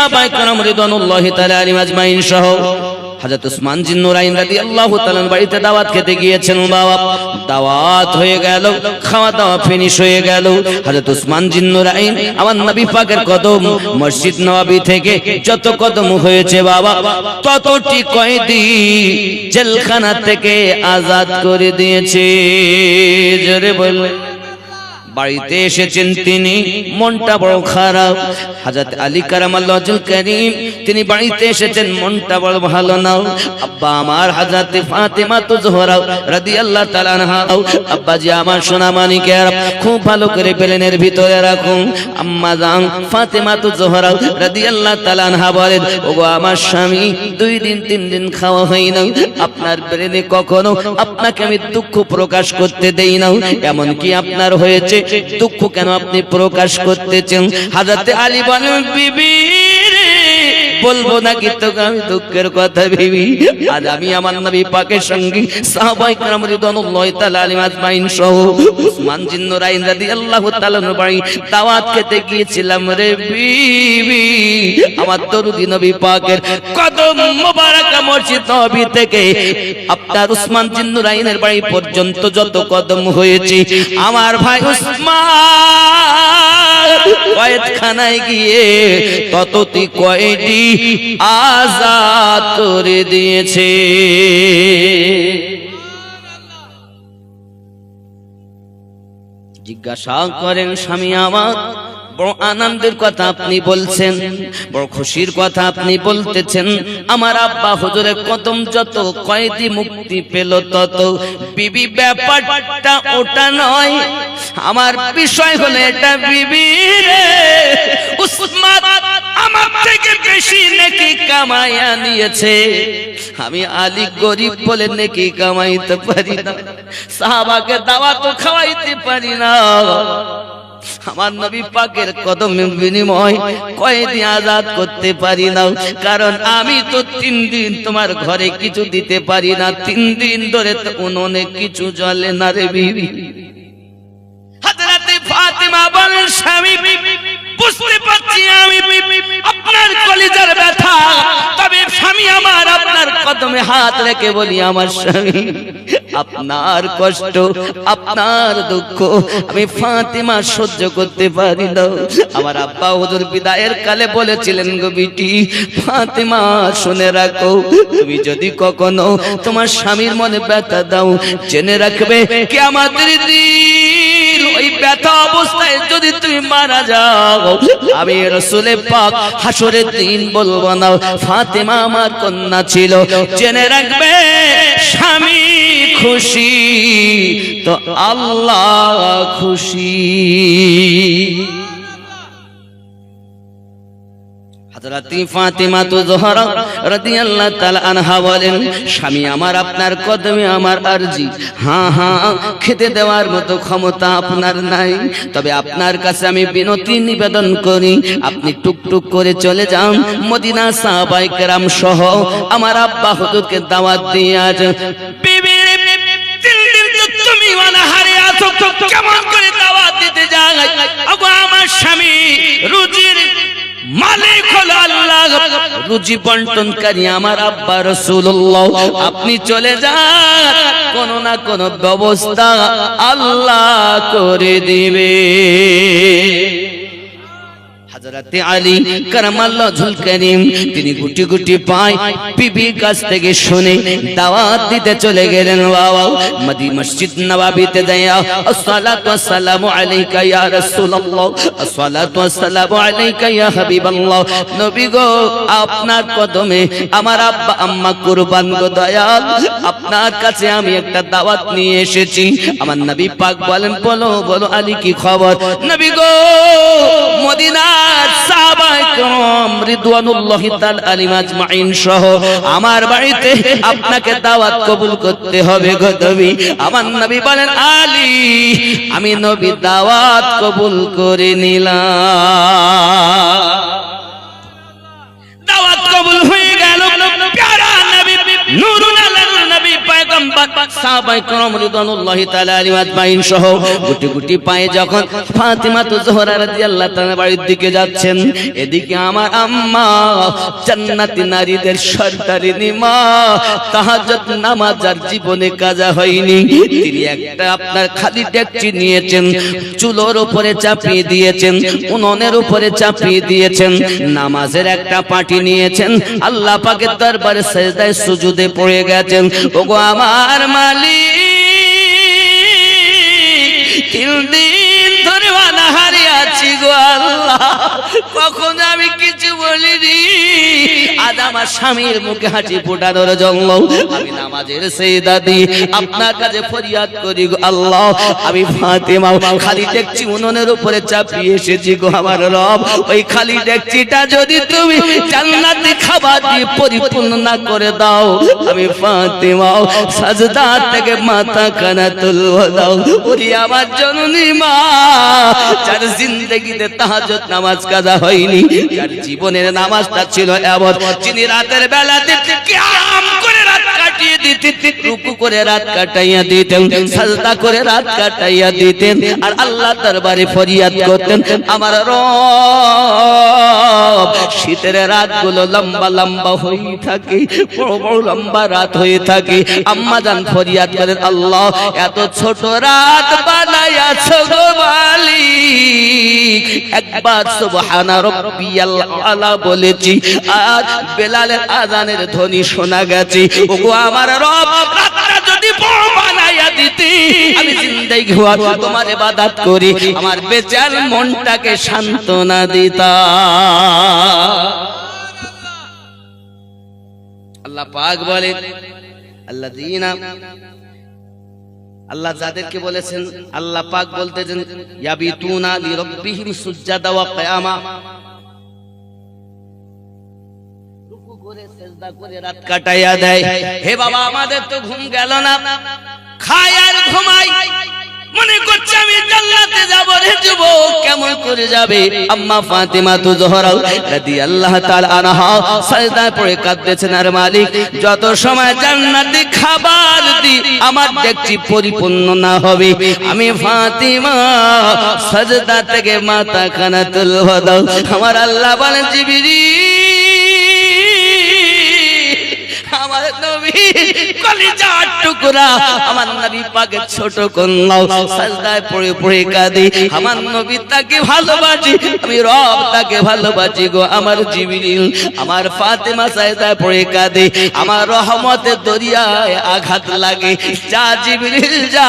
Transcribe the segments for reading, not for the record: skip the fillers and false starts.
সাহাবায়ে কেরাম রিদওয়ানুল্লাহি তাআলা আলাইহিম আজমাইন সহ হযরত উসমান জিন নুরাইন রাদিয়াল্লাহু তাআলা বাড়িতে দাওয়াত খেতে গিয়েছেন। বাবা দাওয়াত হয়ে গেল, খাওয়া দাওয়া ফিনিশ হয়ে গেল। হযরত উসমান জিন নুরাইন আমার নবী পাকের কদম মসজিদ নববী থেকে যত কদম হয়েছে বাবা ততটি কয়েদি জেলখানা থেকে আজাদ করে দিয়েছে। জোরে বললেন। বাড়িতে এসেছেন তিনি, মনটা বড় খারাপ। হযরত আলী কারামাল্লাহু ওয়াজহুল কারীম তিনি বাড়িতে এসেছেন, মনটা বড় ভালো না। আব্বা আমার হযরত ফাতেমা তো জোহরা রাদিয়াল্লাহু তাআলা আনহা, আব্বাজি আমার সোনা মানিকের খুব ভালো করে প্লেনের ভিতরে রাখুন। আম্মা জান ফাতেমা তো জোহরা রাদিয়াল্লাহু তাআলা আনহা বলেন, ওগো আমার স্বামী 2 দিন 3 দিন খাওয়া হয় না, আপনার প্লেনে কখনো আপনাকে আমি দুঃখ প্রকাশ করতে দেই না, এমন কি আপনার হয়েছে? দুঃখ কেন আপনি প্রকাশ করতেছেন? হযরত আলী বলেন, বিবি বলবো নাকি তোকে আমি দুঃখের কথা বিবি? আজ আমি আমার নবী পাকের সঙ্গে সাহাবায়ে কেরাম রিদওয়ানুল্লাহি তাআলা আলাইহিম আজমাইন সহ উসমান জিন নুরাইন রাদিয়াল্লাহু তাআলা বাড়ি দাওয়াত খেতে গিয়েছিলাম রে বিবি। আমার দরুদি নবী পাকের কদম মোবারক মসজিদ নববী থেকে আপনার উসমান জিন নুরাইনের বাড়ি পর্যন্ত যত কদম হয়েছে আমার ভাই উসমান কয়েদখানায় গিয়ে ততটি কয়েদি আজাদ করে দিয়েছে। জিজ্ঞাসা করেন, স্বামী আমার বড় আনন্দের কথা আপনি বলছেন, বড় খুশির কথা আপনি বলতেছেন। আমার আব্বা হুজুরের কদম যত কয়েদি মুক্তি পেল তত। বিবি ব্যাপারটা ওটা নয়, আমার বিষয় হলো এটা বিবি রে, উসমান আমার থেকে বেশি নেকি কামাইয়া নিয়েছে। আমি আলী গরিব বলে নেকি কামাইতে পারি না, সাহাবাকে দাওয়াত খাওয়াইতে পারি না। আমার নবী পাকের কদমের বিনিময় কয়েদি আজাদ করতে পারি না, কারণ আমি তো 3 দিন তোমার ঘরে কিছু দিতে পারি না। 3 দিন ধরে তো উনুনে কিছু জ্বলে না রে বিবি। হযরত ফাতেমা বলেন, স্বামী বুঝতে পারছি আমি আপনার কলিজার ব্যথা, তবে স্বামী আমার আপনার কদমে হাত রেখে বলি, আমার স্বামী আপনার কষ্ট আপনার দুঃখ আমি ফাতেমা সহ্য করতে পারি না। আমার আব্বা হুজুর বিদায়ের কালে বলেছিলেন, গো বিটি ফাতেমা শুনে রাখো, তুমি যদি কখনো তোমার স্বামীর মনে ব্যথা দাও জেনে রাখবে কিয়ামতের দিন ওই ব্যথা অবস্থায় যদি তুমি মারা যাও আমি রাসূল পাক হাসরের দিন বলবো না ফাতেমা আমার কন্যা ছিল। জেনে রাখবে স্বামী খুশি তো আল্লাহ খুশি। হযরত ফাতেমা তো জোহরা রাদিয়াল্লাহু তাআলা আনহা বলেন, স্বামী আমার আপনার কদমে আমার আরজি, হ্যাঁ হ্যাঁ খেতে দেওয়ার মতো ক্ষমতা আপনার নাই, তবে আপনার কাছে আমি বিনতি নিবেদন করি আপনি টুকটুক করে চলে যান মদিনা সাহাবায়ে কেরাম সহ আমার আব্বা হুজুরকে দাওয়াত দিয়ে আজ বিবি তুমি অনাহারে আছো, কেমন করে দাওয়াত দিতে যাই? ওগো আমার স্বামী রুজির মালিক হলো আল্লাহ, রুজি বন্টনকারী আমার আব্বা রাসূলুল্লাহ, আপনি চলে যান, কোন না কোন ব্যবস্থা আল্লাহ করে দিবে। হযরত আলী কারামাল্লাহু ওয়াজহুল কারীম তিনি গুটি গুটি পায় বিবির কাছ থেকে শুনে দাওয়াত দিতে চলে গেলেন। বাবা মদিনা মসজিদ নববীতে যায়া আসসালাতু ওয়াসসালামু আলাইকা ইয়া রাসূলুল্লাহ, আসসালাতু ওয়াসসালামু আলাইকা ইয়া হাবিবাল্লাহ, নবী গো আপনার কদমে আমার আব্বা আম্মা কুরবান গো দয়াল, আপনার কাছে আমি একটা দাওয়াত নিয়ে এসেছি। আমার নবী পাক বলেন, বলো বলো আলী কি খবর? নবী গো মদিনা সাহাবায়ে কেরাম রিদওয়ানুল্লাহি তাআলা আলাইহিম আজমাইন সহ আমার বাড়িতে আপনাকে দাওয়াত কবুল করতে হবে গো নবী। আমার নবী বলেন, আলী আমি নবী দাওয়াত কবুল করে নিলাম। দাওয়াত কবুল হয়ে গেল। প্যারা নবী নূরুল আলামিন নবী পয়গম্বর পাক সাহাবায়ে কেরাম রিদওয়ানুল্লাহি তাআলা আলাইহিম আজমাইন সহ গুটি গুটি পায়ে যখন ফাতিমা জোহরা রাদিয়াল্লাহু তাআলা বাড়ির দিকে যাচ্ছেন, এদিকে আমার আম্মা জান্নাতি নারীদের সরদারিনী মা তাহাজ্জুদ নামাজ আর জীবনে কাজা হয়নি, তিনি একটা আপনার খালি ডেকচি নিয়েছেন, চুলোর উপরে চাপিয়ে দিয়েছেন, উনুনের উপরে চাপিয়ে দিয়েছেন, নামাজের একটা পাটি নিয়েছেন, আল্লাহ পাকের দরবারে সিজদায় সুজুদে পড়ে গেছেন। ওগো আমার মালিক, 3 দিন ধরে অনাহারে আছি গো আল্লাহ, কখন আমি কিছু বলিনি, আজ আমার স্বামীর মুখে হাসি ফোটানোর জন্য আমি নামাজের সিজদা দিই আপনার কাছে ফরিয়াদ করি গো আল্লাহ। আমি ফাতেমা খালি ডেকচি উনুনের উপরে চাপিয়ে এসেছি গো আমার রব, ওই খালি ডেকচিটা যদি তুমি জান্নাতি খাবার দিয়ে পরিপূর্ণ না করে দাও, আমি ফাতেমা সাজদা থেকে মাথা কানা তুলব দাও। ওরে আমার জননী মা, যার জিন্দেগিতে তাহাজ্জুদ নামাজ কাজা হয়নি, যার জীবনের নামাজটা ছিল এমন, যিনি রাতের বেলাতে কিয়াম করে রাত কাটিয়ে দিতেন, রুকু করে রাত কাটাইয়া দিতেন, সাজদা করে রাত কাটাইয়া দিতেন, আর আল্লাহ দরবারে ফরিয়াদ করতেন, আমার রব শীতের রাতগুলো লম্বা লম্বা হয়ে থাকে, বড় বড় লম্বা রাত হয়ে থাকে। আম্মা জান ফরিয়াদ করেন, আল্লাহ এত ছোট রাত বানায়াছো গো মালিক, একবার সুবহানা রাব্বিয়াল আলা বলেছি, আজ বেলালের আযানের ধ্বনি শোনা গেছে। ওগো আমার রব, রাতটা যদি বড় বানায়া দিতে, আমি জিন্দেগি হওয়া তোমার ইবাদত করি, আমার বেচার মনটাকে সান্ত্বনা দিতা। আল্লাহ পাক বলেন, আল্লাযীনা, আল্লাহ যাদেরকে বলেছেন, আল্লাহ পাক বলতেছেন ইয়াবিতুনা লিরাব্বিহিম সুজদা ওয়া কিয়ামা, রুকু করে সিজদা করে রাত কাটাইয়া দেয়। হে বাবা, আমাদের তো ঘুম গেল না, খাই আর ঘুমাই, মনে করছে আমি জান্নাতে যাব রে যুবক, কেমন করে যাবে? আম্মা ফাতিমা জোহরা রাদিয়াল্লাহু তাআলা আনহা সিজদায় পড়ে কাঁদতেছেন, আর মালিক যত সময় জান্নাতি খাবার দি আমার ডেকচি পরিপূর্ণ না হবে, আমি ফাতিমা সিজদা থেকে মাথা খানা তুলব দাও। আমার আল্লাহ বলেন, জিবরিল, আমার নবী কলিজার টুকরা, আমার নবী পাকের ছোট কন্যা সিজদায় পড়ে পড়ে কাঁদে, আমার নবী তাকে ভালোবাসি, আমি রব তাকে ভালোবাসি গো আমার জিবরিল। আমার ফাতেমা সিজদায় পড়ে কাঁদে, আমার রহমতের দরিয়ায় আঘাত লাগে, যা জিবরিল যা,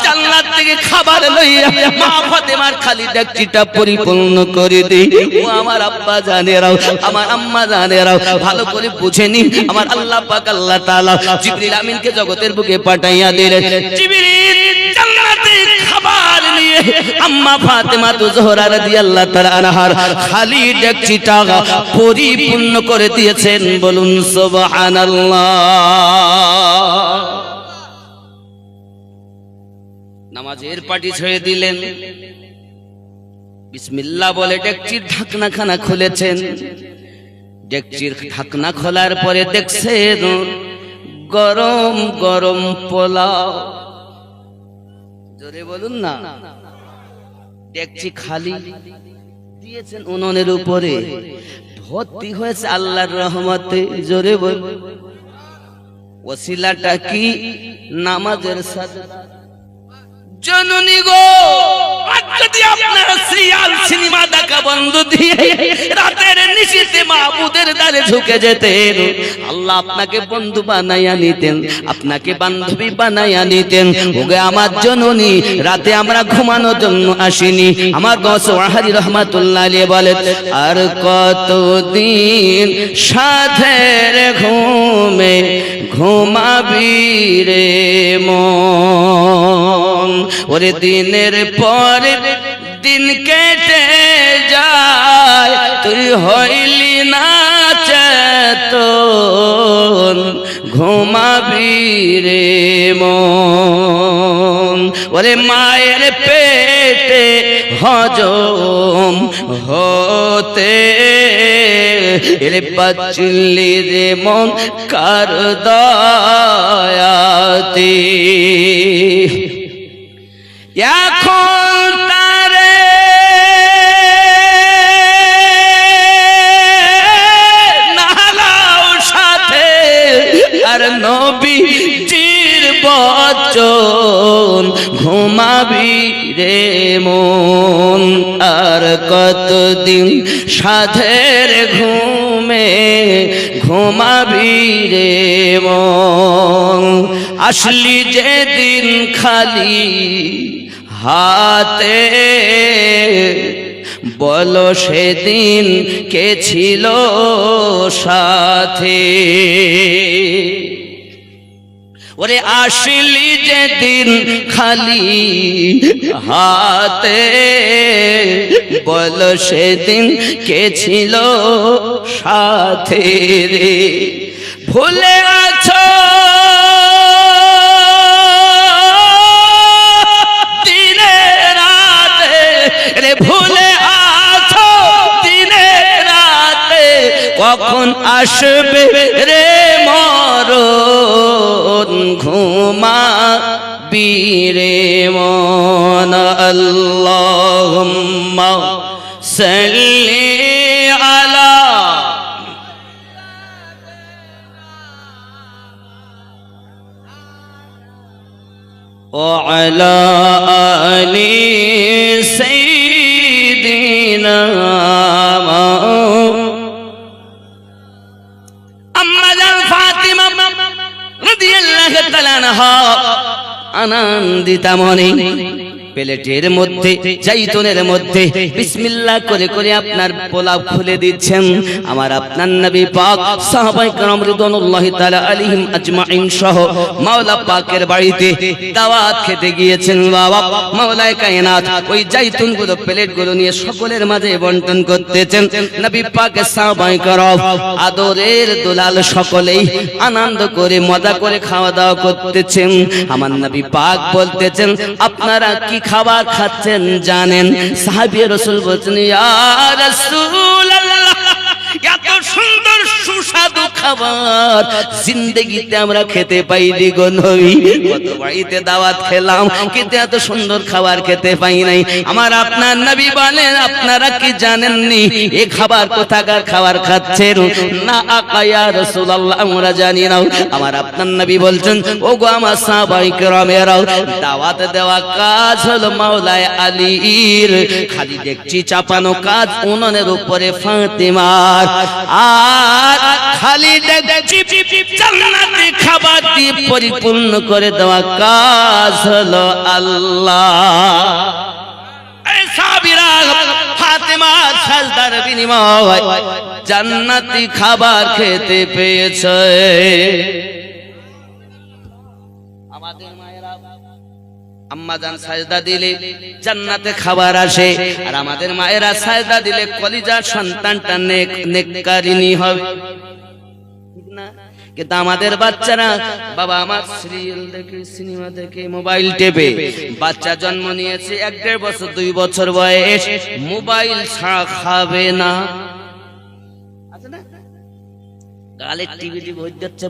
জান্নাত থেকে খাবার লইয়া মা ফাতেমার খালি ডেকচিটা পরিপূর্ণ করে দে। ও আমার আব্বা জানেরাও, আমার আম্মা জানেরাও, ভালো করে বুঝেনি, আমার আল্লাহ পাক আল্লাহ তাআলা জিবরিল আমিনকে জগতের বুকে পাঠাইয়া দিলেন। জিবরিল জান্নাতে খাবার নিয়ে আম্মা ফাতেমা জোহরা রাদিয়াল্লাহু তাআলা আনহার খালি ডেকচিটা পরিপূর্ণ করে দিয়েছেন। বলুন সুবহানাল্লাহ। নামাজের পাটি ছেড়ে দিলেন, বিসমিল্লাহ বলে ডেকচির ঢাকনাখানা খুলেছেন। ডেকচির ঢাকনা খোলার পরে দেখছেন গরম গরম পোলাও। জোরে বলুন না। ডেকচি খালি দিয়েছেন উনুনের উপরে, ভর্তি হয়েছে আল্লাহর রহমতে। জোরে বল। ওসিলাটা কি? নামাজের সাজদা। জননী গো, আজ যদি আপনারা সিরিয়াল সিনেমা দেখা বন্ধ দিয়ে রাতের নিশিতে মাহবুদের দ্বারে ঝুঁকে যেতেন, আল্লাহ আপনাকে বন্ধু বানাইয়া নিতেন, আপনাকে বান্ধবী বানাইয়া নিতেন। ওগে আমার জননী, রাতে আমরা ঘুমানোর জন্য আসিনি। আমার গৌস ওয়াহাদি রহমাতুল্লাহ আলাইহি বলেন, আর কতদিন সাধের ঘুমে ঘুমাবি রে মন, ওরে দিনের পরে দিন কেটে যায়, তুই হইলি না চেতন, ঘুমাবি রে মন, ওরে মায়ের পেটে হজম হতে এরে বাঁচলি রে মন কার দয়াতে এখন তারে নালাও সাথে আর নবীজির বচন ঘুমাবি রে মন আর কতদিন সাধের ঘুমে ঘুমাবি রে মন আসলি যেদিন খালি হাতে বলো সেদিন কে ছিল সাথে ওরে আসলি যেদিন খালি হাতে বলো সেদিন কে ছিল সাথে রে ভুলে আছো দিনে রাতে রে ভুলে আছো দিনে রাতে কখন আসবে রে মরণ ঘুমাবি রে মন আল্লাহুম্মা সাল্লি আলা وعلى آل سيدنا أما جان فاطمة رضي الله تعالى عنها আনন্দিতা মনে প্লেটের মধ্যে জাইতুনের মধ্যে বিসমিল্লাহ করে করে আপনার পোলাও খুলে দিচ্ছেন আমার আপনার নবী পাক সাহাবায়ে কেরাম রিদওয়ানুল্লাহি তাআলা আলাইহিম আজমাইন সহ মাওলা পাকের বাড়িতে দাওয়াত খেতে গিয়েছেন বাবা মাওলায়ে কায়নাত ওই জাইতুনগুলো প্লেটগুলো নিয়ে সকলের মাঝে বন্টন করতেছেন নবী পাকের সাহাবায়ে কেরাম আদরের দুলাল সকলেই আনন্দ করে মজা করে খাওয়া দাওয়া করতেছেন আমার নবী পাক বলতেছেন আপনারা কি খাবার খাচ্ছেন জানেন সাহাবী রাসূল বলছেন ইয়া রাসূলুল্লাহ এত সুন্দর সুস্বাদু খাবার জিন্দেগিতে আমরা খেতে পাইনি গো নবী কত বাড়িতে দাওয়াত খেলাম কিন্তু এত সুন্দর খাবার খেতে পাই নাই আমার আপনার নবী বলেন আপনারা কি জানেননি এই খাবার কোথাকার খাবার খাচ্ছেন না আকা ইয়া রাসূলুল্লাহ আমরা জানি না আমার আপনার নবী বলছেন ওগো আমার সাহাবায়ে কেরামেরা দাওয়াত দেওয়া কাজ হলো মাওলায়ে আলীর খালি দেখছি চাপানো কাজ উনানের উপরে ফাতেমার আর খালি দেখছি জান্নাতি খাবার দিয়ে পরিপূর্ণ করে দেওয়া কাজ হলো আল্লাহ এই সাহাবীরা ফাতেমার সাজদার বিনিময়ে জান্নাতি খাবার খেতে পেয়েছে আমাদের মায়েরা আম্মা জান সাজদা দিলে জান্নাতে খাবার আসে আর আমাদের মায়েরা সাজদা দিলে কলিজার সন্তানটা নেককারিনী হবে ঠিক না কিন্তু আমাদের বাচ্চারা বাবা আমার সিরিয়াল দেখে সিনেমা দেখে মোবাইল টেপে বাচ্চা জন্ম নিয়েছে 1.5 বছর 2 বছর বয়স মোবাইল ছাড়া খাবে না আছে না গালে টিভি হয়ে যাচ্ছে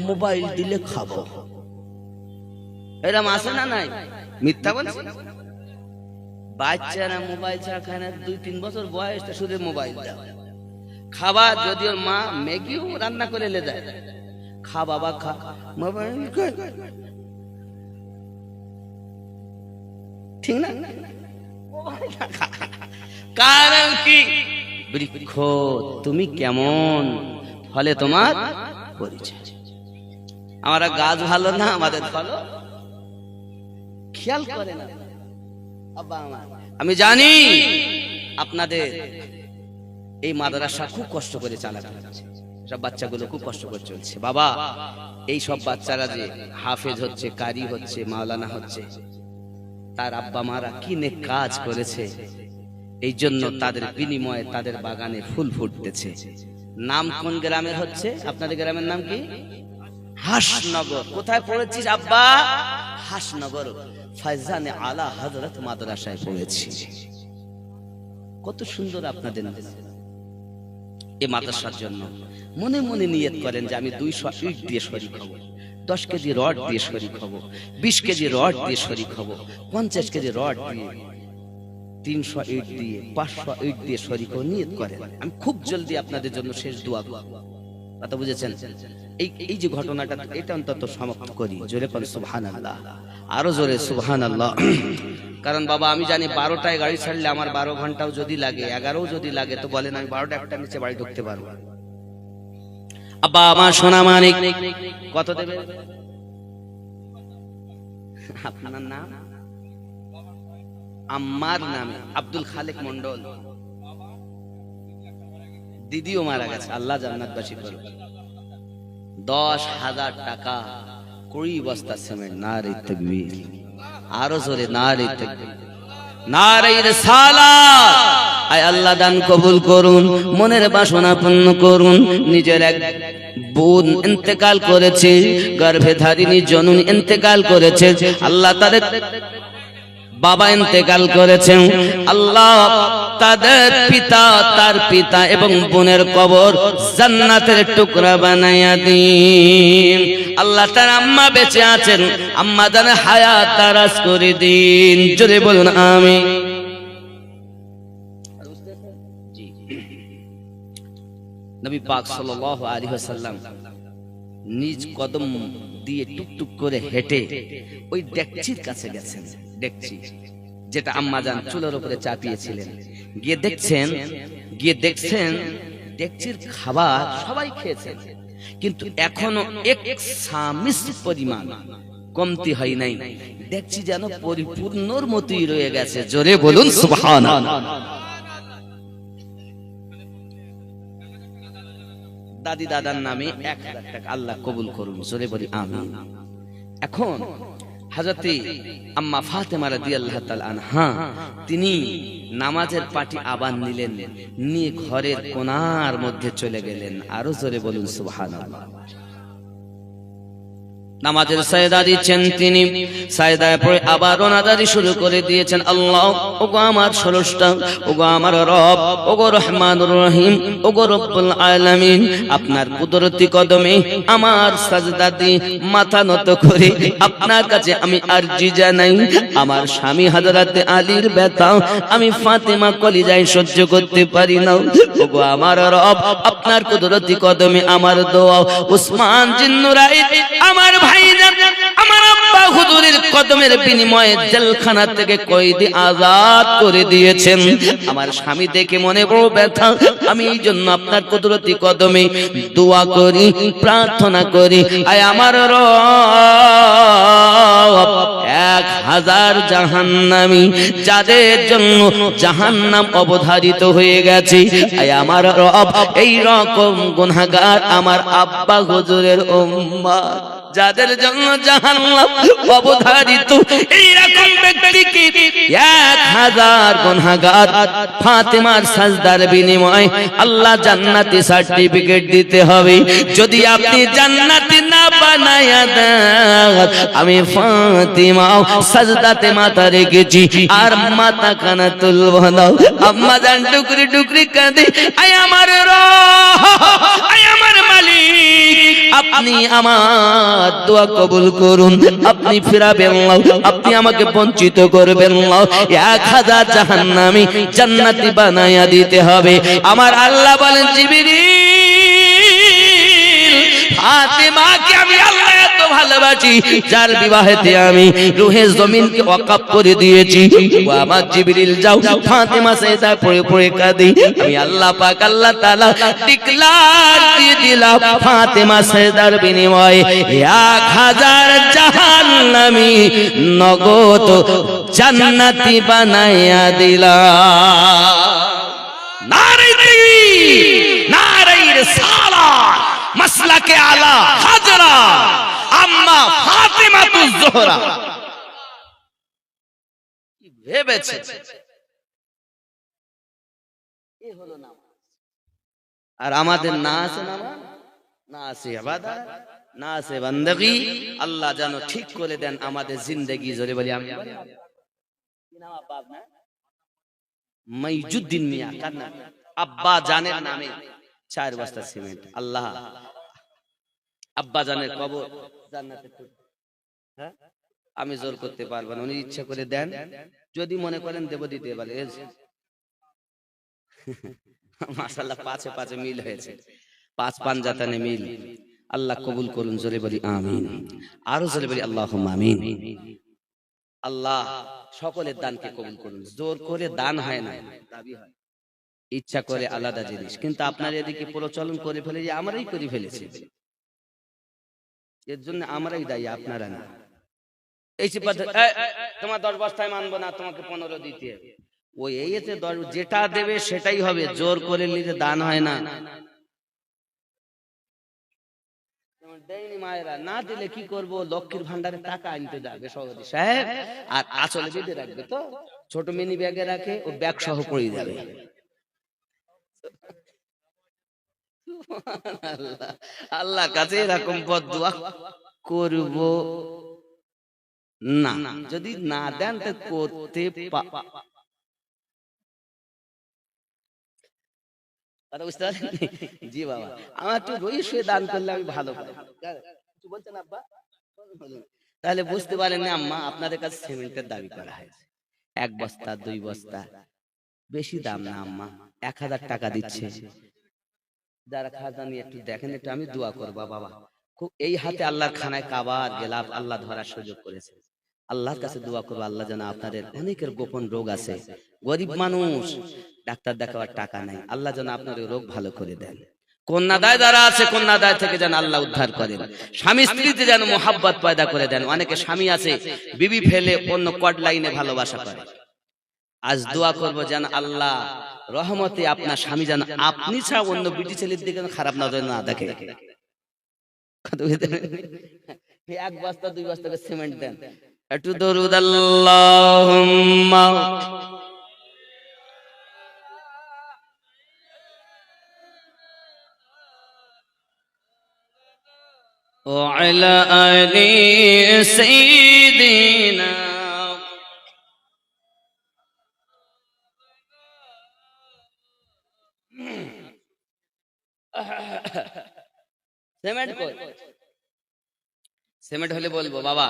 মোবাইল দিলে খাবো এরকম আছে না নাই মিথ্যা বলছি বাচ্চারা মোবাইল ছাড়া খায় না 2-3 বছর বয়সটা শুধু মোবাইল দাও খাবার যদিও মা ম্যাগিও রান্না করে লে যায় খা বাবা খা মোবাইল ঠিক না কারণ কি বৃক্ষ তুমি কেমন ফলে তোমার পরিচয় আমরা গাছ ভালো না আমাদের ভালো খেয়াল করে না আব্বা আমার আমি জানি আপনাদের এই মাদ্রাসা খুব কষ্ট করে চালাতে হচ্ছে সব বাচ্চাগুলো খুব কষ্ট করে চলছে বাবা এই সব বাচ্চারা যে হাফেজ হচ্ছে কারি হচ্ছে মাওলানা হচ্ছে তার আব্বা মারা কি নেক কাজ করেছে এই জন্য তাদের বিনিময়ে তাদের বাগানে ফুল ফুটতেছে নাম কোন গ্রামের হচ্ছে আপনাদের গ্রামের নাম কি হাসনগর কোথায় পড়েছিস আব্বা হাসনগর ফায়জানে আলা হযরত মাদ্রাসায় পড়েছি কত সুন্দর আপনাদের এ মাদ্রাসার জন্য মনে মনে নিয়ত করেন যে আমি 200 ইট দিয়ে শরীক হব, 10 কেজি রড দিয়ে শরীক হব, 20 কেজি রড দিয়ে শরীক হব, 50 কেজি রড দিয়ে, 300 ইট দিয়ে, 500 ইট দিয়ে শরীক হব, নিয়ত করেন। আমি খুব জলদি আপনাদের জন্য শেষ দোয়া করব। কথা বুঝেছেন? এই যে ঘটনাটা, এটা অন্তত সমাপ্ত করি। জোরে বলেন সুবহানাল্লাহ, আরো জোরে সুবহানাল্লাহ। কারণ বাবা আমি জানি 12টায় গাড়ি ছাড়লে আমার 12 ঘন্টাও যদি লাগে, 11ও যদি লাগে, তো বলেন আমি 12টা একটা নিচে বাড়ি ঢুকতে পারবো। আব্বা আমার সোনা মানিক কত দেবে? আপনার নাম? আম্মার নামে আব্দুল খালেক মন্ডল। দিদিও মারা গেছে, আল্লাহ জান্নাতবাসী করুক। 10,000 টাকা, 20 বস্তা সিমেন্ট। নারে তাকবীর, আরো জোরে নারে তাকবীর, নারে রিসালাত। আয় আল্লাহ দান কবুল করুন, মনের বাসনা পূর্ণ করুন। নিজের এক বোন ইন্তেকাল করেছে, গর্ভে ধারিণী জননী ইন্তেকাল করেছে, আল্লাহ তাদের বাবা ইন্তেকাল করেছেন, আল্লাহ তাদের পিতা, তার পিতা এবং বোনের কবর জান্নাতের টুকরা বানাইয়া দিন। আল্লাহ তার আম্মা বেঁচে আছেন, আম্মা জানে হায়াত দারাজ করে দিন। জোরে বলুন আমিন। নবী পাক সাল্লাল্লাহু আলাইহি ওয়াসাল্লাম নিজ কদম দিয়ে টুকটুক করে হেঁটে ওই ডেকচির কাছে গেছেন। ডেকচি যেটা আম্মা জান চুলার উপরে চাপিয়েছিলেন, গিয়ে দেখছেন ডেকচির খাবার সবাই খেয়েছেন, কিন্তু এখনো এক সামিস পরিমাণ কমতি হয় নাই। ডেকচি যেন পরিপূর্ণর মতোই রয়ে গেছে। জোরে বলুন সুবহানাল্লাহ। দাদি দাদার নামে 1000 টাকা, আল্লাহ কবুল করুন। জোরে বলি আমিন। এখন হযরতে আম্মা ফাতেমা রাদিয়াল্লাহু তাআলা আনহা তিনি নামাজের পাটি আবার নিলেন, নিয়ে ঘরের কোণার মধ্যে চলে গেলেন। আরো জোরে বলুন সুবহানাল্লাহ। নামাজের সাজদা দিচ্ছেন তিনি, সাজদায় পড়ে আবার নাদারি শুরু করে দিয়েছেন। আল্লাহ, ওগো আমার স্রষ্টা, ওগো আমার রব, ওগো রহমানুর রহিম, ওগো রব্বুল আলামিন, আপনার কুদরতি কদমে আমার সাজদা দিয়ে মাথা নত করে আপনার কাছে আমি আরজি জানাই। আমার স্বামী হযরত আলীর ব্যথা আমি ফাতেমা কলিজায় সহ্য করতে পারি না। ওগো আমার রব, আপনার কুদরতি কদমে আমার দোয়া উসমান জিন্নুরাই আমার ভাইজান আমার আব্বা হুজুরের কদমের বিনিময়ে জেলখানা থেকে কয়েদি আজাদ করে দিয়েছেন। আমার স্বামী দেখে মনে বড় ব্যথা, আমি এই জন্য আপনার কুদরতি কদমে দোয়া করি, প্রার্থনা করি। আয় আমার রব, 1000 জাহান্নামী যাদের জন্য জাহান্নাম অবধারিত হয়ে গেছে, আয় আমার রব এই রকম গুনাহগার আমার আব্বা হুজুরের উম্মত যাদের জন্য জাহান্নাম অবধারিত, এই রকম ব্যক্তিকে 1000 গুনাহগার ফাতেমার সাজদার বিনিময়ে আল্লাহ জান্নাতি সার্টিফিকেট দিতে হবে। যদি আপনি জান্নাতি না বানায়া দেন, আমি ফাতেমা সাজদাতে মাথা রেখেছি আর মাথা কানা তুলব না। আম্মা জান টুকরি টুকরি কাঁদে, আয় আমার রব, আয় আমার মালিক, আপনি আমার দোয়া কবুল করুন, আপনি ফিরাবেন না, আপনি আমাকে বঞ্চিত করবেন না। 1000 জাহান্নামী জান্নাতি বানায়া দিতে হবে। আমার আল্লাহ বলেন, জিবরিল, ফাতেমাকে আমি আল্লাহ এত ভালোবাসি, যার বিবাহেতে আমি রুহে জমিনকে ওয়াকফ করে দিয়েছি। ও আমার জিবরিল, যাও ফাতেমা সাজদা পড়ে পড়ে কাঁদে। আমি আল্লাহ পাক আল্লাহ তাআলা ডিক্লার দিয়ে দিলাম, ফাতেমা সাজদার বিনিময়ে 1000 জাহান্নামী নগদ জান্নাতি বানায়া দিলাম। নারে তাকবীর, নারে রিসালাত, মাসলাকে আলা হাজরা আম্মা ফাতেমাতুজ জোহরা। কি ভেবেছে এ হলো নামাজ। আর আমাদের না আছে নামাজ, না আছে ইবাদত, না আছে বান্দাগি। আল্লাহ যেন ঠিক করে দেন আমাদের জিন্দেগি। জোরে বলি আমি। কি নাম আব্বা আপনার? মাইজুদ্দিন মিয়া। কার নাম? আব্বা জানের নামে 4 বস্তা সিমেন্ট। আল্লাহ আব্বা জানের কবর জান্নাতে। হ্যাঁ, আমি জোর করতে পারবো না, উনি ইচ্ছা করে দেন, যদি মনে করেন দেব দিতে পারে। মাশাআল্লাহ, 5-এ 5 মিল হয়েছে, 5 পাঞ্জাতানে মিল। আল্লাহ কবুল করুন, জোরে বলি আমিন, আরো জোরে বলি আল্লাহুম্মা আমিন। আল্লাহ সকলের দানকে কবুল করুন। জোর করে দান হয় না, দাবি হয়, ইচ্ছা করে আলাদা জিনিস। কিন্তু আপনার এদিকে প্রচলন করে ফেলে যে আমরাই করে ফেলেছি, এর জন্য আমরাই দায়ী, আপনারা না। এই তোমার 10 বস্তায় মানবো না, তোমাকে 15 দিতে হবে। ওই এইতে যেটা দেবে সেটাই হবে, জোর করে নিতে দান হয় না। দেয়নি মায়েরা, না দিলে কি করব, লক্ষ্মীর ভান্ডারে টাকা আনতে যাবে সভাপতি সাহেব, আর আঁচলে বেঁধে রাখবে, তো ছোট মিনি ব্যাগে রাখে, ও ব্যাগ সহ পড়ে যাবে। আল্লাহ কাছে এরকম বদদুয়া করব না, যদি না দেন তো করতে বুঝতে পারছেন? জি বাবা, আমার একটু রই শুয়ে দান করলে আমি ভালো পাই। বলছেন আব্বা, তাহলে বুঝতে পারেন না আম্মা, আপনাদের কাছে সিমেন্টের দাবি করা হয়েছে 1 বস্তা 2 বস্তা, বেশি দাম না আম্মা, 1000 টাকা দিচ্ছে। যারা খাজা নিয়ে একটু দেখেন, একটু আমি দোয়া করবো বাবা, খুব এই হাতে আল্লাহর খানায় কাবার গেলাম, আল্লাহ ধরার সুযোগ করেছে। আল্লাহর কাছে দোয়া করবো, আল্লাহ যেন আপনাদের অনেকের গোপন রোগ আছে, গরিব মানুষ, ডাক্তার দেখাবার টাকা নাই, আল্লাহ যেন আপনার রোগ ভালো করে দেন। কন্যাদায় যারা আছে, কন্যাদায় থেকে যেন আল্লাহ উদ্ধার করেন। স্বামী স্ত্রীতে যেন মোহাব্বত পয়দা করে দেন। অনেকে স্বামী আছে বিবি ফেলে অন্য কড লাইনে ভালোবাসা করে। আজ দোয়া করবো যেন আল্লাহ রহমতে আপনার স্বামী যেন আপনি ছাড়া অন্য বিটি ছেলের দিকে খারাপ নজর না দেখে। 1 বস্তা 2 বস্তা সিমেন্ট দেন, একটু দরুদ আল্লাহুম্মা وعلى آل سيدنا। সিমেন্ট কই? সিমেন্ট হলে বলবো বাবা।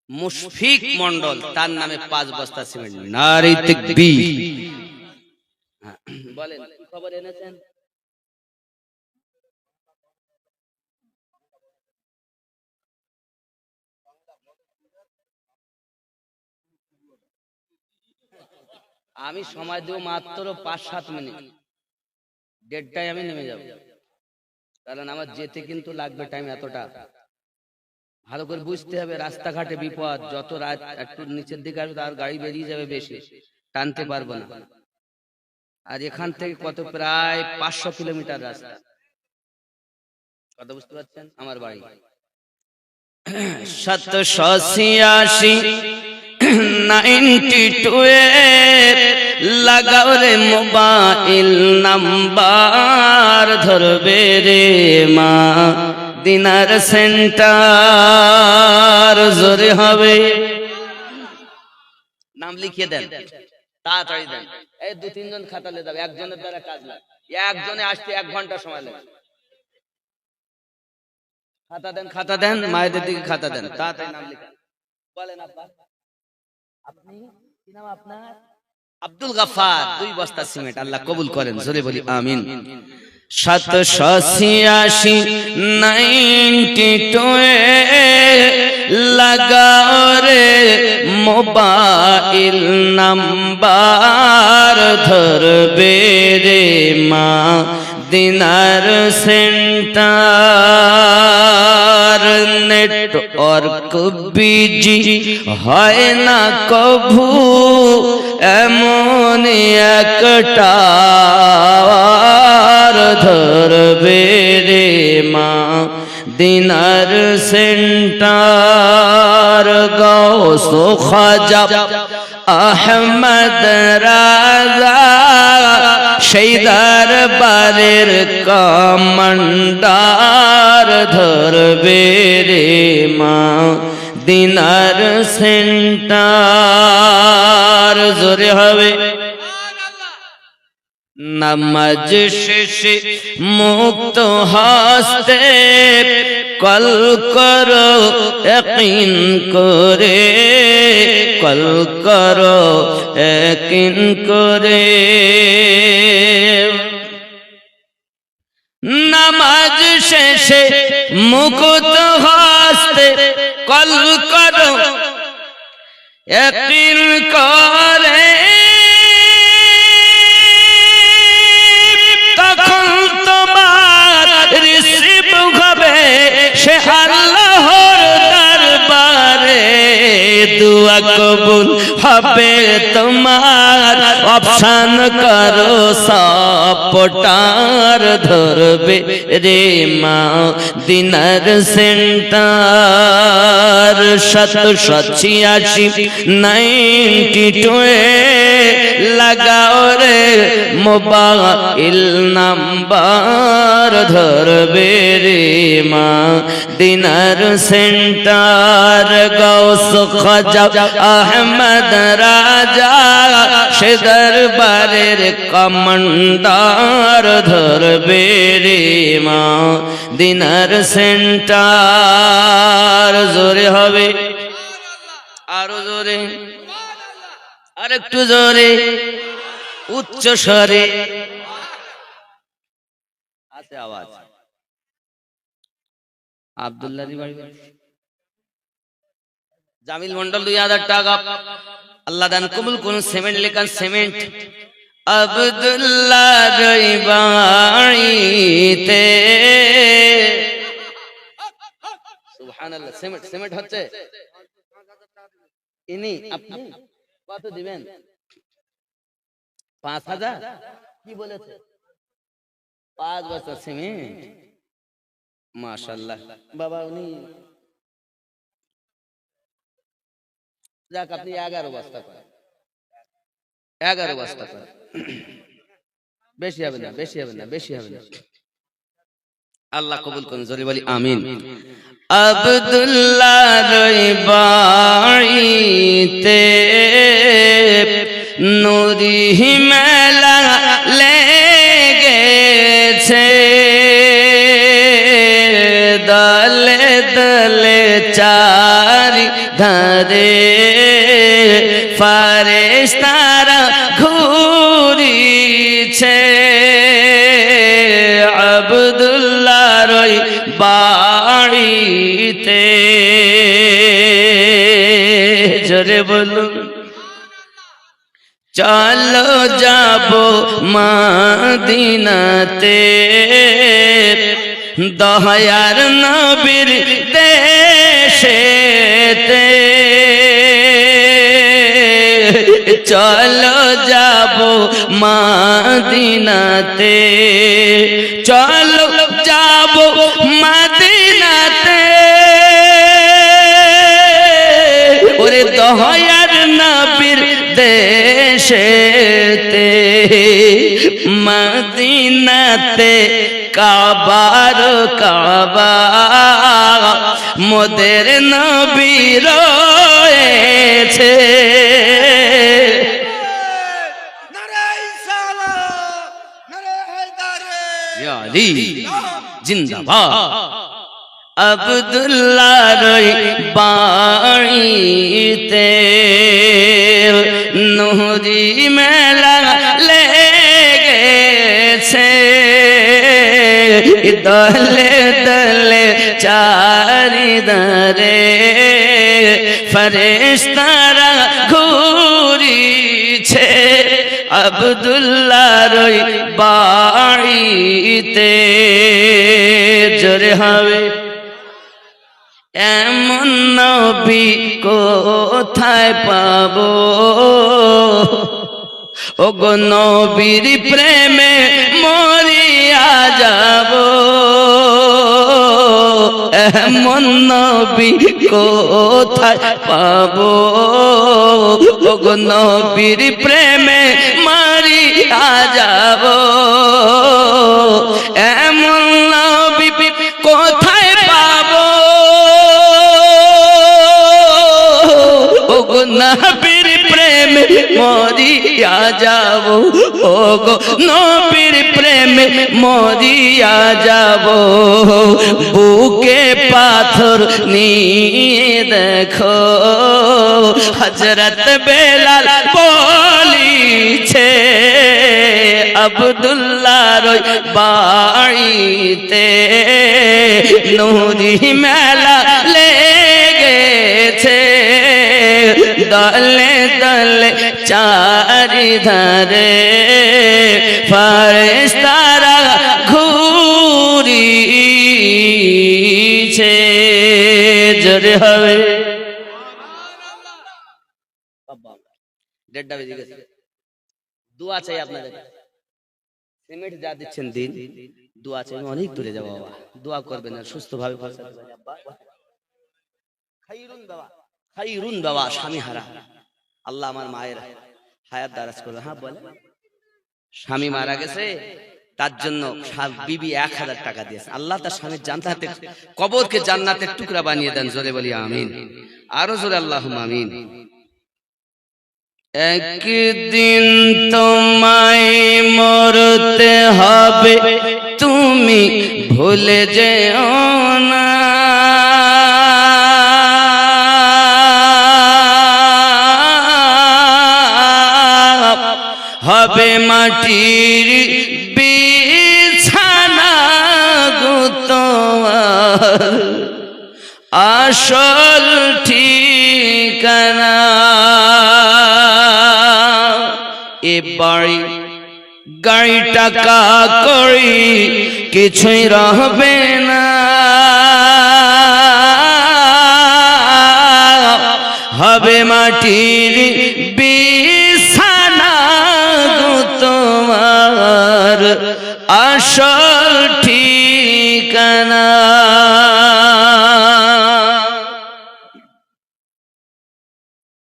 মুশফিক মন্ডল, তার নামে 5 বস্তা সিমেন্ট। নারে তাকবীর। বলেন কি খবর এনেছেন? আমি সময় দেব মাত্র 5-7 মিনিট, 1:30টায় আমি নেমে যাব, কারণ আমার যেতে কিন্তু লাগবে টাইম এতটা। ভালো করে বুঝতে হবে, রাস্তাঘাটে বিপদ, যত রাত একটু নিচের দিকে আসবে আর গাড়ি বেরিয়ে যাবে, বেশি টানতে পারবো না। আর এখান থেকে কত, প্রায় 500 কিলোমিটার রাস্তা, কথা বুঝতে পারছেন? আমার বাড়ি 786 92 লাগাও রে মোবাইল নাম্বার, ধরবে রে মা দিনার সেন্টার, জোরে হবে। নাম লিখিয়ে দেন, তাড়াতাড়ি দেন। এই 2-3 জন খাতালে যাবে, একজনের দ্বারা কাজ না, একজনে আসতে 1 ঘন্টা সময় লাগে। খাতা দেন, খাতা দেন, মায়েদের দিকে খাতা দেন, তাড়াতাড়ি নাম লিখেন। বলেন আব্বা, আপনি কি নাম আপনার? আব্দুল গাফফার। 2 বস্তা সিমেন্ট, আল্লাহ কবুল করেন, জোরে বলি আমিন। 786 92 লাগাও রে মোবাইল নাম্বার, ধরবে রে মা দিনার সেন্টার। নেটওয়ার্ক বিজি হয় না কভু, এমন একটা ধরবে রে মা দিনার সেন্টার। গৌস খাজা আহমদ রাজা সেই দরবারের কমান্ডার, ধরবে রে মা দিনার সেন্টার। জোরে হবে। নামাজ শেষে মুক্ত হস্তে কল করো ইয়াকিন করে, কল করো ইয়াকিন করে। নামাজ শেষে মুক্ত হস্তে কল করো ইয়াকিন করে, তখন তোমার রিসিভ হবে সে আল্লাহর দরবারে, দুয়া কবুল হবে তোমার। অপশন করো সাপোর্টার, ধরবে রে মদিনার সেন্টার। 786 লাগাও রে মোবাইল নাম্বার, ধরবে রে মদিনার সেন্টার। গৌস খাজা আহমদ রাজা সে দরবারের কমান্ডার, ধরবে রে মদিনার সেন্টার। জোরে হবে, আরো জোরে, আরেকটু জোরে, উচ্চ স্বরে আছে আওয়াজ। আব্দুল্লাহ জামিল মন্ডল 2000 টাকা আল্লাহ দান কবুল করুন। সিমেন্ট লেখান, সিমেন্ট আব্দুল্লাহ রইবাইতে। সুবহানাল্লাহ, সিমেন্ট সিমেন্ট হচ্ছে। ইনি আপনি কত দিবেন? 5000 কি বলেছে? 5 বছর সিমেন্ট, মাশাআল্লাহ। বাবা উনি যাক, আপনি 11 বস্তা করেন, 11 বস্তা করেন। বেশি হবে না, বেশি হবে না, বেশি হবে না। আল্লাহ কবুল করুন, জোরে বলি আমিন। আব্দুল্লাহ রইবাইতে নুরি মেলা লেগেছে, দলে দলে চারি ধারে ফারেশতারা ঘুরিছে। আব্দুল্লাহ রইবাইতে, জোরে বলুন। চলো যাবো মদিনাতে, দয়ার নবীর দেশেতে। চলো যাবো মদিনাতে, চলো যাবো মদিনাতে। ওরে দয়ার নবীর দেশেতে, মদিনাতে কাবার কাবা মোদের নবী রয়েছে। ইয়া আলী জিন্দাবাদ। আব্দুল্লাহ রইবাইতে নুরি মেলা লেগেছে, দলে দলে চারি ধারে ফেরেশতারা ঘুরিছে। আব্দুল্লাহ রইবাইতে, জোরে হবে। এমন নবী কোথায় পাবো, ওগো নবীর প্রেমে মরিয়া যাব। এমন নবী কোথায় পাবো, ওগো নবীর প্রেমে মরিয়া যাব। এমন নবী কোথায় পাবো, ওগো নবী নবীর প্রেমে মরিয়া যাব, ও গো নবীর প্রেমে মরিয়া যাব। বুকে পাথর নিয়ে দেখো হযরত বেলাল বলিছে আব্দুল্লাহর বাড়িতে নূরি মেলা লেগেছে, দলে দলে চারিধারে ফেরেশতারা ঘুরিছে। জোরে হবে। দেড়টা বেজে গেছে। দোয়া চাই আপনাদের। সিমেন্ট যা দিচ্ছেন দিন, দোয়া চাই। অনেক দূরে যাবো বাবা, দোয়া করবেন আর সুস্থ ভাবে। খাইরুন বাবা স্বামী হারা, আল্লাহ আমার মায়ের হায়াত দারাজ করবে। হ্যাঁ বলে স্বামী মারা গেছে, তার জন্য বিবি 1000 টাকা দিয়েছে। আল্লাহ তার স্বামীর জান্নাতে কবরকে জান্নাতের টুকরা বানিয়ে দেন। জোরে বলি আমিন, আরো জোরে আল্লাহুম্মা আমিন। একদিন তোমায় মরতে হবে, তুমি ভুলে যেও না। হবে মাটির বিছানা গো তোমার আসল ঠিকানা। এ বাড়ি গাড়ি টাকা করি কিছুই রহবে না, হবে মাটির বিছানা গো তোমার আসল ঠিকানা।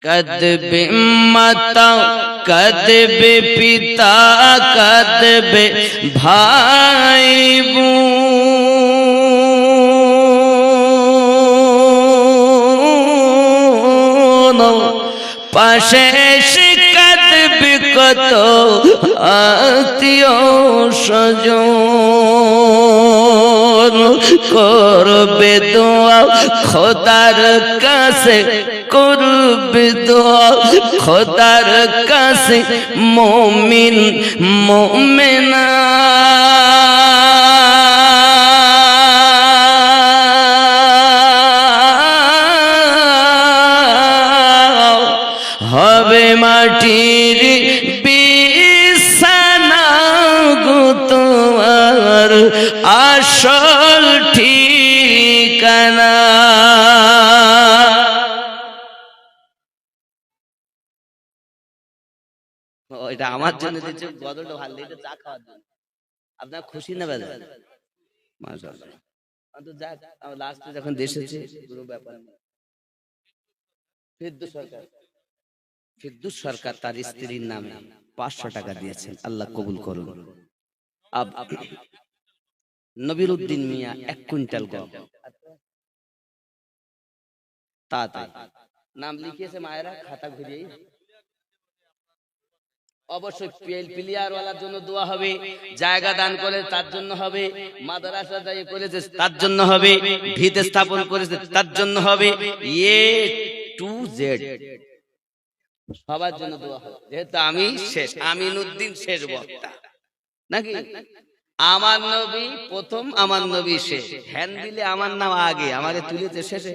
कदबे माता कदबे पिता कदबे भाई बोन पाशे कदबे कत आत्मीय स्वजन करबे दुआ খোদার কাছে করবে দোয়া খোদার কাছে মুমিন মুমিনা। হবে মাটির বিছানা গো তোমার আসল ঠিকানা। এটা আমার জন্য দিচ্ছে, গজলটা ভালো দিতে, চা খাওয়ার জন্য। আপনার খুশি না বেজার? মাশাআল্লাহ। তো যাক, লাস্টে যখন দেশেছে পুরো ব্যাপার। ফিরদৌস সরকার তার স্ত্রীর নামে 500 টাকা দিয়েছেন, আল্লাহ কবুল করুন। নবীর উদ্দিন মিয়া 1 কুইন্টাল গম, তা নাম লিখিয়েছে মায়েরা, খাতা ঘুরিয়ে। অবশ্যই প্লেয়ার ওয়ালার জন্য দোয়া হবে, জায়গা দান করে তার জন্য হবে, মাদ্রাসা দায়ী করেছে তার জন্য হবে, ভিত স্থাপন করেছে তার জন্য হবে, এ টু জেড সবার জন্য দোয়া হবে। যেহেতু আমি শেষ, আমিনউদ্দিন শেষ বক্তা নাকি? আমার নবী প্রথম, আমার নবী শেষ। হ্যান্ড দিলে আমার নাম আগে, আমারে তুলেছে শেষে।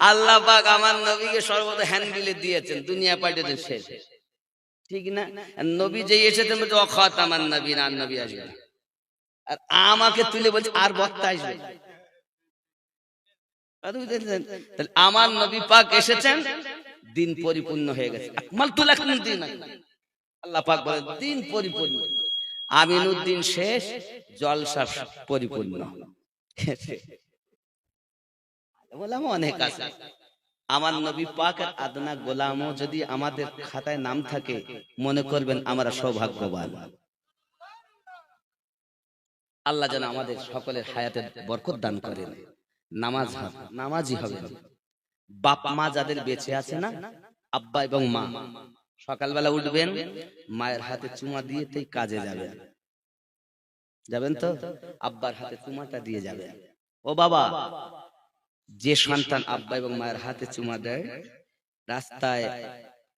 আল্লাহ পাক আমার নবীকে সর্বদা হ্যান্ড দিলে দিয়েছেন, দুনিয়া পাঠিয়েছেন শেষ, ঠিক না? নবী যে এসেছেন বলছে অখাতামান নবীন, আর নবী আসবে। আর আমাকে তুলে বলছে আর বক্তা আসবে। আমার নবী পাক এসেছেন, দিন পরিপূর্ণ হয়ে গেছে। আকমালতু লাকুম দীনাকুম, আল্লাহ পাক বলে দিন পরিপূর্ণ। আমিনউদ্দিন শেষ, জলসা পরিপূর্ণ। গোলাম অনেক আছে। আমার নবী পাকের আদনা গোলামও যদি আমাদের খাতায় নাম থাকে, মনে করবেন আমরা সৌভাগ্যবান। আল্লাহ যেন আমাদের সকলের হায়াতের বরকত দান করেন। নামাজি হবে, বাপ মা যাদের বেঁচে আছে না, আব্বা এবং মা, সকালবেলা উঠবেন, মায়ের হাতে চুমা দিয়ে তাই কাজে যাবেন। যাবেন তো আব্বার হাতে চুমাটা দিয়ে যাবেন। ও বাবা, যে সন্তান আব্বা এবং মায়ের হাতে চুমা দেয়, রাস্তায়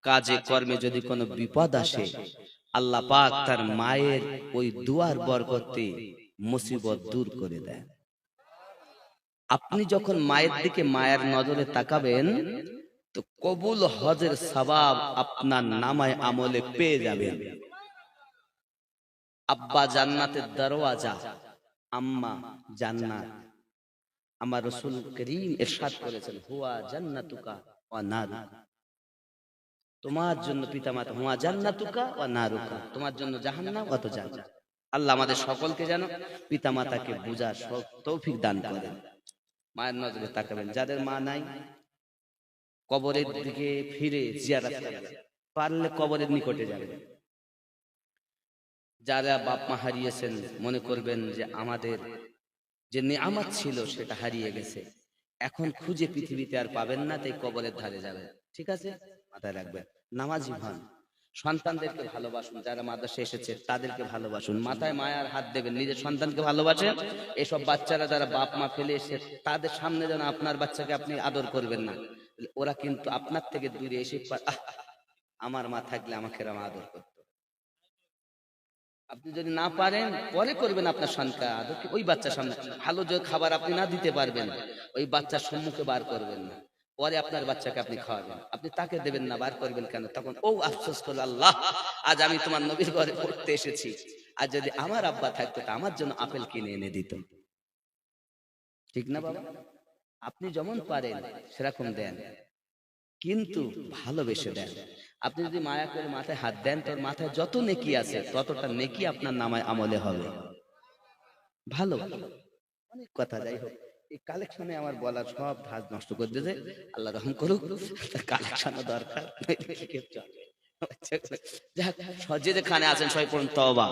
কাজে কর্মে যদি কোনো বিপদ আসে, আল্লাহ পাক তার মায়ের ওই দুয়ার বরকতে মুসিবত দূর করে দেয়। আপনি যখন মায়ের দিকে মায়ের নজরে তাকাবেন, তো কবুল হজের সওয়াব আপনার নামায় আমলে পেয়ে যাবেন। আব্বা জান্নাতের দরওয়াজা, আম্মা জান্নাত। আমার রাসূল করিম ইরশাদ করেছেন, হুয়া জান্নাতুকা ওয়া নারুকা। তোমার জন্য পিতামাতা, হুয়া জান্নাতুকা ওয়া নারুকা, তোমার জন্য জাহান্নাম অত জান্নাত। আল্লাহ আমাদের সকলকে যেন পিতামাতাকে বুঝার তৌফিক দান করেন। মায়ের নজরে তাকাবেন। যাদের মা নাই, কবরের দিকে ফিরে জিয়ারত করবেন, পারলে কবরের নিকটে যাবেন। যারা বাপ মা হারিয়েছেন, মনে করবেন যে আমাদের যে নিয়ামত ছিল সেটা হারিয়ে গেছে, এখন খুঁজে পৃথিবীতে আর পাবেন না, তাই কবরের ধারে যাবেন। ঠিক আছে, মাথায় রাখবেন। নামাজি হন, সন্তানদেরকে ভালোবাসুন, যারা মাদ্রাসা এসেছে তাদেরকে ভালোবাসুন, মাথায় মায়ার হাত দেবেন, নিজের সন্তানকে ভালোবাসেন। এসব বাচ্চারা যারা বাপ মা ফেলে এসে, তাদের সামনে যেন আপনার বাচ্চাকে আপনি আদর করবেন না। ওরা কিন্তু আপনার থেকে দূরে এসে আমার মা থাকলে আমাকে এরম আদর করতো। আপনি যদি না পারেন, পরে করবেন আপনার সন্তান আদর, ওই বাচ্চার সামনে। ভালো যে খাবার আপনি না দিতে পারবেন, ওই বাচ্চার সম্মুখে বার করবেন না, পরে আপনার বাচ্চাকে আপনি খাওয়াবেন। আপনি তাকে দেবেন না, বার করবেন কেন? তখন ও আফসোস করল, আল্লাহ আজ আমি তোমার নবীর ঘরে পড়তে এসেছি, আর যদি আমার আব্বা থাকতো তা আমার জন্য আপেল কিনে এনে দিত। ঠিক না বাবা? আপনি যেমন পারেন সেরকম দেন, কিন্তু ভালোবেসে দেন। আপনি যদি মায়া করে মাথায় হাত দেন, তোর মাথায় যত নেকি আছে ততটা নেকি আপনার নামায় আমলে হবে। ভালো অনেক কথা, যাই হোক, এই কালেকশনে আমার বলার সব ধাজ নষ্ট করে দিয়েছে। আল্লাহ রহম করুক, কালেকশনও দরকার। যে যেখানে আছেন সবাই পড়ুন তওবা।